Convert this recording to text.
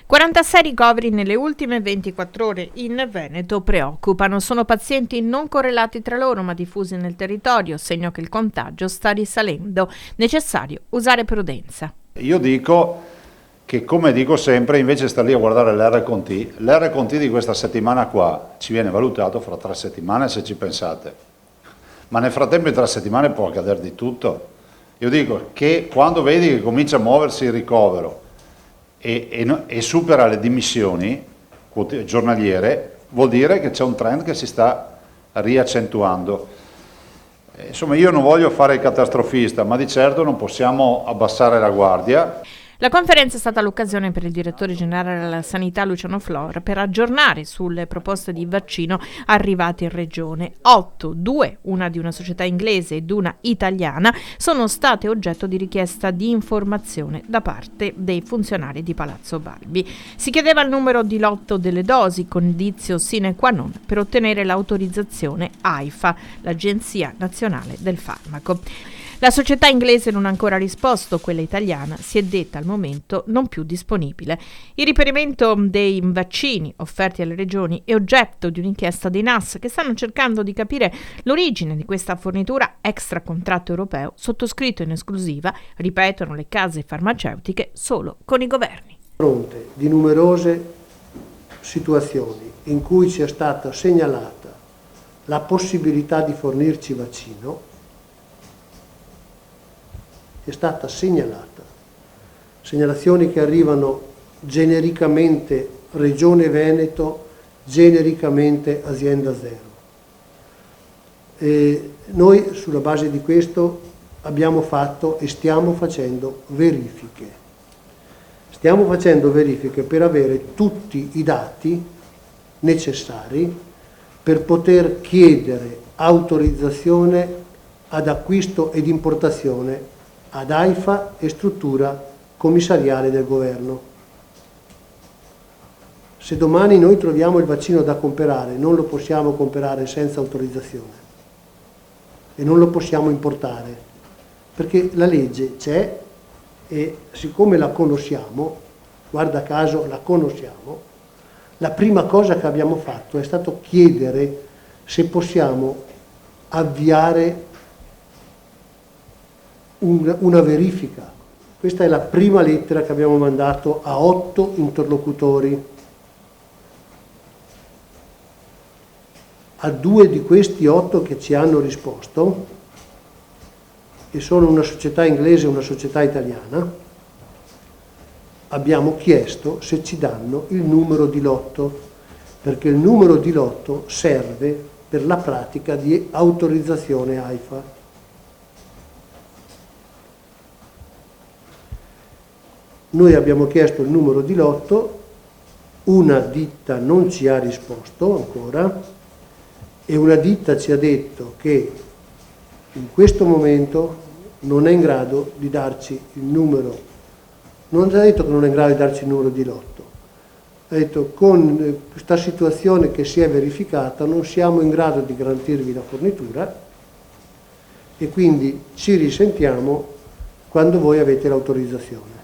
46 ricoveri nelle ultime 24 ore in Veneto preoccupano. Sono pazienti non correlati tra loro ma diffusi nel territorio, segno che il contagio sta risalendo. Necessario usare prudenza. Io dico che, come dico sempre, invece sta lì a guardare l'RCT di questa settimana qua ci viene valutato fra 3 settimane se ci pensate. Ma nel frattempo in 3 settimane può accadere di tutto. Io dico che quando vedi che comincia a muoversi il ricovero e supera le dimissioni giornaliere, vuol dire che c'è un trend che si sta riaccentuando. Insomma, io non voglio fare il catastrofista, ma di certo non possiamo abbassare la guardia. La conferenza è stata l'occasione per il direttore generale della Sanità Luciano Flor per aggiornare sulle proposte di vaccino arrivate in regione. 8, 2, una di una società inglese ed una italiana, sono state oggetto di richiesta di informazione da parte dei funzionari di Palazzo Balbi. Si chiedeva il numero di lotto delle dosi, condizio sine qua non per ottenere l'autorizzazione AIFA, l'Agenzia Nazionale del Farmaco. La società inglese non ha ancora risposto, quella italiana si è detta al momento non più disponibile. Il riperimento dei vaccini offerti alle regioni è oggetto di un'inchiesta dei NAS che stanno cercando di capire l'origine di questa fornitura extra contratto europeo sottoscritto in esclusiva, ripetono le case farmaceutiche, solo con i governi. A fronte di numerose situazioni in cui ci è stata segnalata la possibilità di fornirci vaccino, è stata segnalazioni che arrivano genericamente Regione Veneto, genericamente Azienda Zero. E noi sulla base di questo abbiamo fatto e stiamo facendo verifiche. Stiamo facendo verifiche per avere tutti i dati necessari per poter chiedere autorizzazione ad acquisto ed importazione ad AIFA e struttura commissariale del governo. Se domani noi troviamo il vaccino da comprare, non lo possiamo comprare senza autorizzazione e non lo possiamo importare, perché la legge c'è e siccome la conosciamo, guarda caso la conosciamo, la prima cosa che abbiamo fatto è stato chiedere se possiamo avviare una verifica. Questa è la prima lettera che abbiamo mandato a 8 interlocutori. A 2 di questi 8 che ci hanno risposto, che sono una società inglese e una società italiana, abbiamo chiesto se ci danno il numero di lotto, perché il numero di lotto serve per la pratica di autorizzazione AIFA. Noi abbiamo chiesto il numero di lotto, una ditta non ci ha risposto ancora e una ditta ci ha detto che in questo momento non è in grado di darci il numero, non ha detto che non è in grado di darci il numero di lotto, ha detto con questa situazione che si è verificata non siamo in grado di garantirvi la fornitura e quindi ci risentiamo quando voi avete l'autorizzazione.